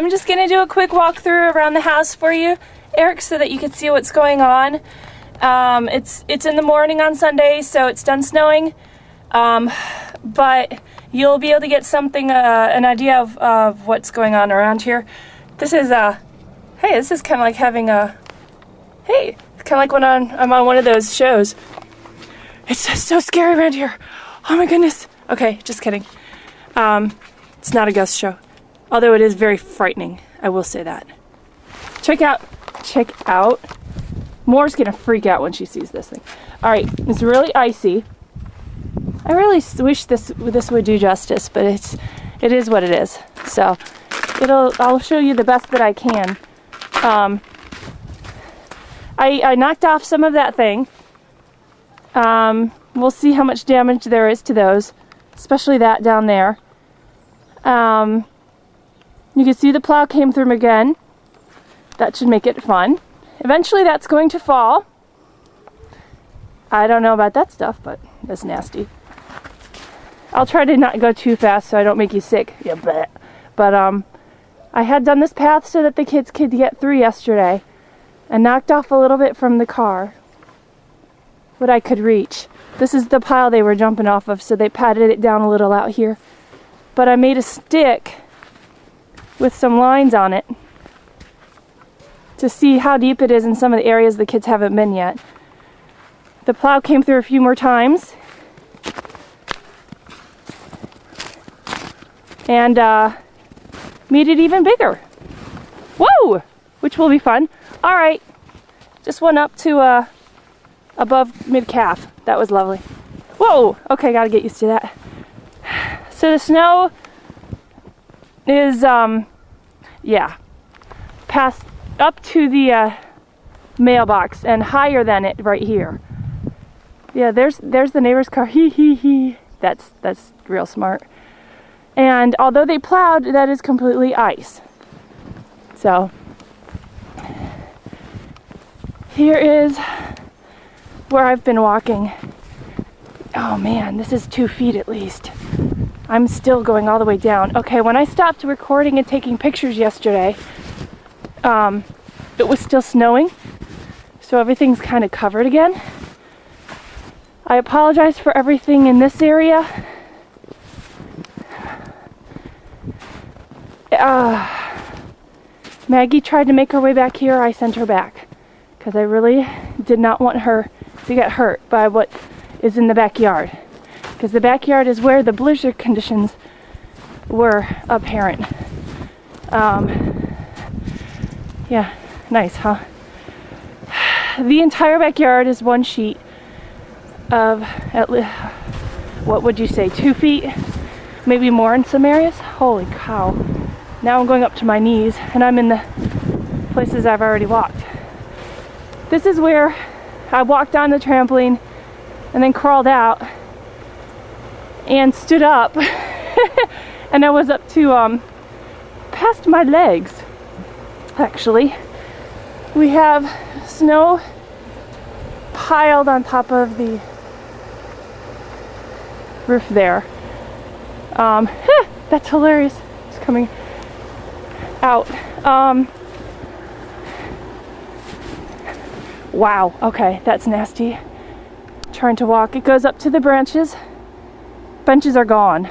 I'm just gonna do a quick walkthrough around the house for you, Eric, so that you can see what's going on. It's in the morning on Sunday, so it's done snowing, but you'll be able to get something, an idea of what's going on around here. This is hey, this is kind of like having hey, it's kind of like when I'm on one of those shows. It's just so scary around here. Oh my goodness. Okay, just kidding. It's not a ghost show, although it is very frightening. I will say that. Check out. Moore's gonna freak out when she sees this thing. All right, it's really icy. I really wish this would do justice, but it is what it is. So I'll show you the best that I can. I knocked off some of that thing. We'll see how much damage there is to those, especially that down there. You can see the plow came through again. That should make it fun. Eventually that's going to fall. I don't know about that stuff, but that's nasty. I'll try to not go too fast so I don't make you sick. Yeah, but I had done this path so that the kids could get through yesterday, and knocked off a little bit from the car, what I could reach. This is the pile they were jumping off of, so they patted it down a little out here. But I made a stick with some lines on it to see how deep it is in some of the areas the kids haven't been yet. The plow came through a few more times, and made it even bigger. Whoa! Which will be fun. All right, just went up to above mid-calf. That was lovely. Whoa! Okay, gotta get used to that. So the snow is, yeah, past up to the mailbox and higher than it right here. Yeah, there's the neighbor's car. Hee. That's real smart. And although they plowed, that is completely ice. So here is where I've been walking. Oh man, this is 2 feet at least. I'm still going all the way down. Okay, when I stopped recording and taking pictures yesterday, it was still snowing, so everything's kind of covered again. I apologize for everything in this area. Maggie tried to make her way back here. I sent her back because I really did not want her to get hurt by what is in the backyard, because the backyard is where the blizzard conditions were apparent. Yeah, nice, huh? The entire backyard is one sheet of, at least, what would you say, 2 feet? Maybe more in some areas. Holy cow. Now I'm going up to my knees, and I'm in the places I've already walked. This is where I walked on the trampoline and then crawled out and stood up and I was up to past my legs. Actually, we have snow piled on top of the roof there. That's hilarious. It's coming out. Wow, okay, that's nasty. Trying to walk. It goes up to the branches. Benches are gone.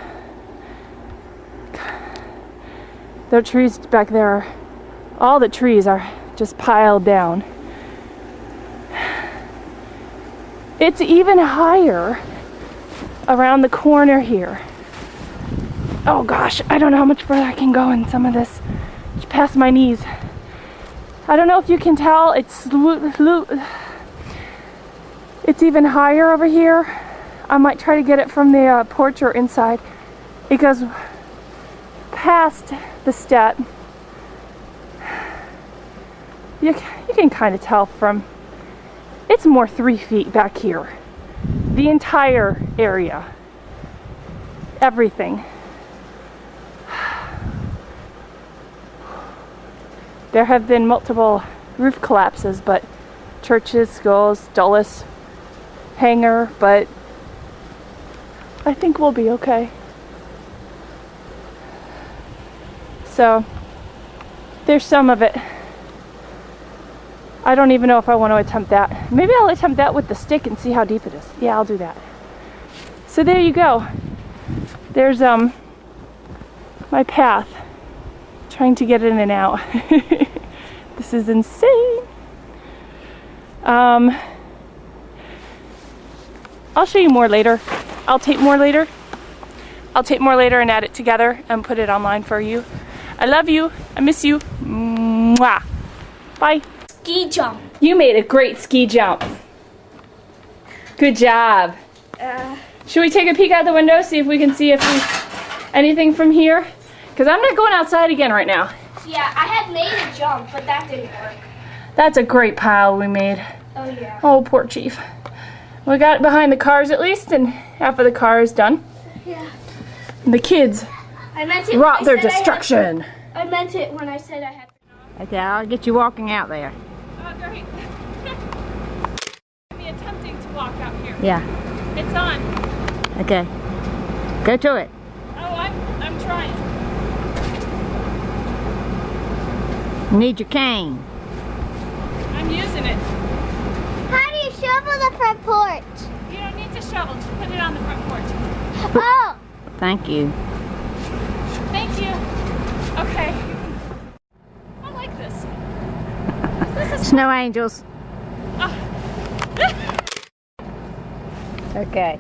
The trees back there, all the trees are just piled down. It's even higher around the corner here. Oh gosh, I don't know how much further I can go in some of this. It's past my knees. I don't know if you can tell, it's even higher over here. I might try to get it from the porch or inside. It goes past the step. You can kind of tell from, it's more 3 feet back here. The entire area. Everything. There have been multiple roof collapses, but churches, schools, Dulles, hangar, but I think we'll be okay. So There's some of it. I don't even know if I want to attempt that. Maybe I'll attempt that with the stick and see how deep it is. Yeah, I'll do that. So there you go. There's my path. Trying to get in and out. This is insane. I'll show you more later. I'll tape more later. I'll tape more later and add it together and put it online for you. I love you. I miss you. Mwah. Bye. Ski jump. You made a great ski jump. Good job. Should we take a peek out the window, see if we can see anything from here? Because I'm not going outside again right now. Yeah, I had made a jump, but that didn't work. That's a great pile we made. Oh, yeah. Oh, poor Chief. We got it behind the cars at least, and half of the car is done. Yeah. And the kids wrought their destruction. I meant it when I said I had. Okay, I'll get you walking out there. Oh, great. Me attempting to walk out here. Yeah. It's on. Okay. Go to it. Oh, I'm trying. You need your cane. I'm using it. How do you shovel the front porch? You don't need to shovel. Just put it on the front porch. Oh! Thank you. Thank you. Okay. I like this. This is Snow angels. Ah. Okay.